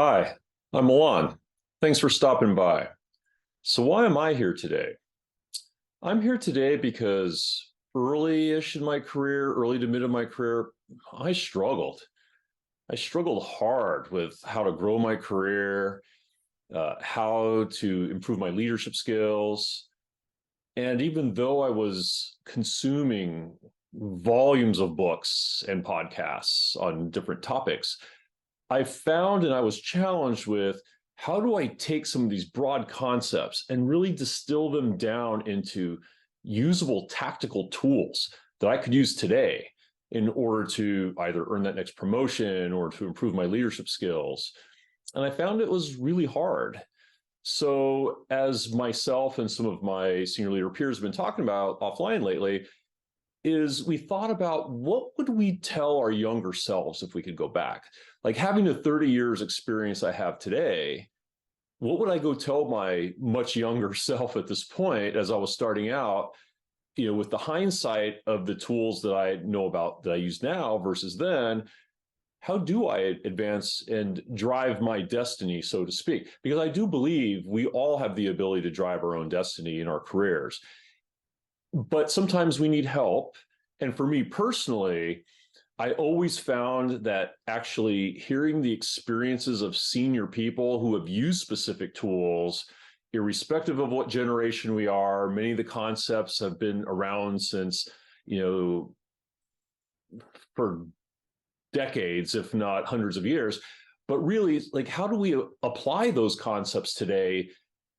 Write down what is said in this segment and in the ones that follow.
Hi, I'm Milan. Thanks for stopping by. So why am I here today? I'm here today because early-ish in my career, early to mid of my career, I struggled. I struggled hard with how to grow my career, how to improve my leadership skills. And even though I was consuming volumes of books and podcasts on different topics, I found and I was challenged with how do I take some of these broad concepts and really distill them down into usable tactical tools that I could use today in order to either earn that next promotion or to improve my leadership skills. And I found it was really hard. So, as myself and some of my senior leader peers have been talking about offline lately, is we thought about what would we tell our younger selves if we could go back? Like having the 30 years experience I have today, what would I go tell my much younger self at this point as I was starting out, with the hindsight of the tools that I know about that I use now versus then, how do I advance and drive my destiny, so to speak? Because I do believe we all have the ability to drive our own destiny in our careers, but sometimes we need help. And for me personally, I always found that actually hearing the experiences of senior people who have used specific tools, irrespective of what generation we are, many of the concepts have been around since, for decades, if not hundreds of years. But really, like, how do we apply those concepts today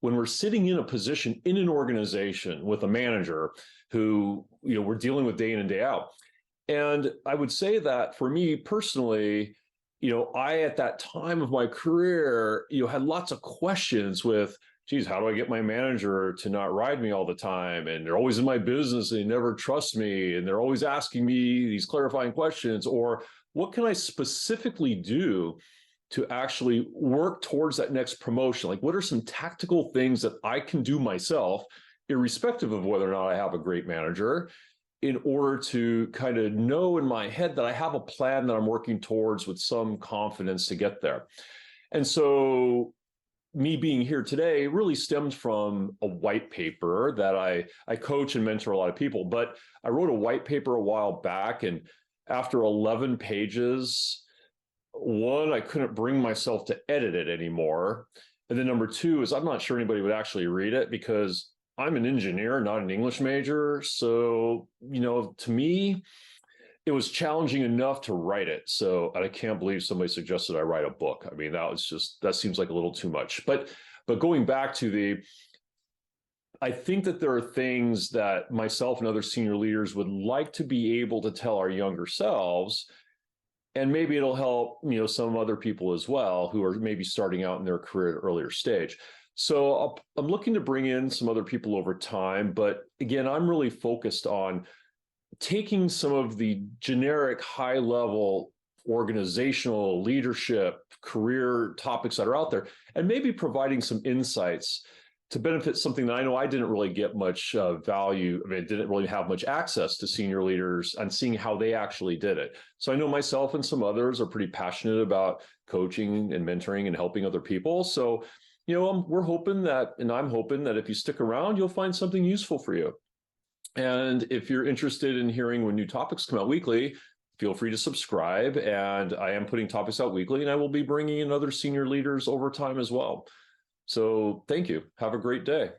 when we're sitting in a position in an organization with a manager who, we're dealing with day in and day out? And I would say that for me personally, I, at that time of my career, had lots of questions with, geez, how do I get my manager to not ride me all the time? And they're always in my business, and they never trust me. And they're always asking me these clarifying questions. Or what can I specifically do to actually work towards that next promotion? Like, what are some tactical things that I can do myself, irrespective of whether or not I have a great manager, in order to kind of know in my head that I have a plan that I'm working towards with some confidence to get there? And so me being here today really stems from a white paper that I coach and mentor a lot of people, but I wrote a white paper a while back, and after 11 pages, one, I couldn't bring myself to edit it anymore. And then number two is I'm not sure anybody would actually read it because I'm an engineer, not an English major. So, to me, it was challenging enough to write it. So I can't believe somebody suggested I write a book. I mean, that seems like a little too much. But going back to I think that there are things that myself and other senior leaders would like to be able to tell our younger selves, and maybe it'll help, some other people as well who are maybe starting out in their career at an earlier stage. So I'm looking to bring in some other people over time, but again, I'm really focused on taking some of the generic high level organizational leadership career topics that are out there and maybe providing some insights to benefit something that I know I didn't really get much value. I mean, I didn't really have much access to senior leaders and seeing how they actually did it. So I know myself and some others are pretty passionate about coaching and mentoring and helping other people. So, we're hoping that, and I'm hoping that if you stick around, you'll find something useful for you. And if you're interested in hearing when new topics come out weekly, feel free to subscribe. And I am putting topics out weekly, and I will be bringing in other senior leaders over time as well. So thank you. Have a great day.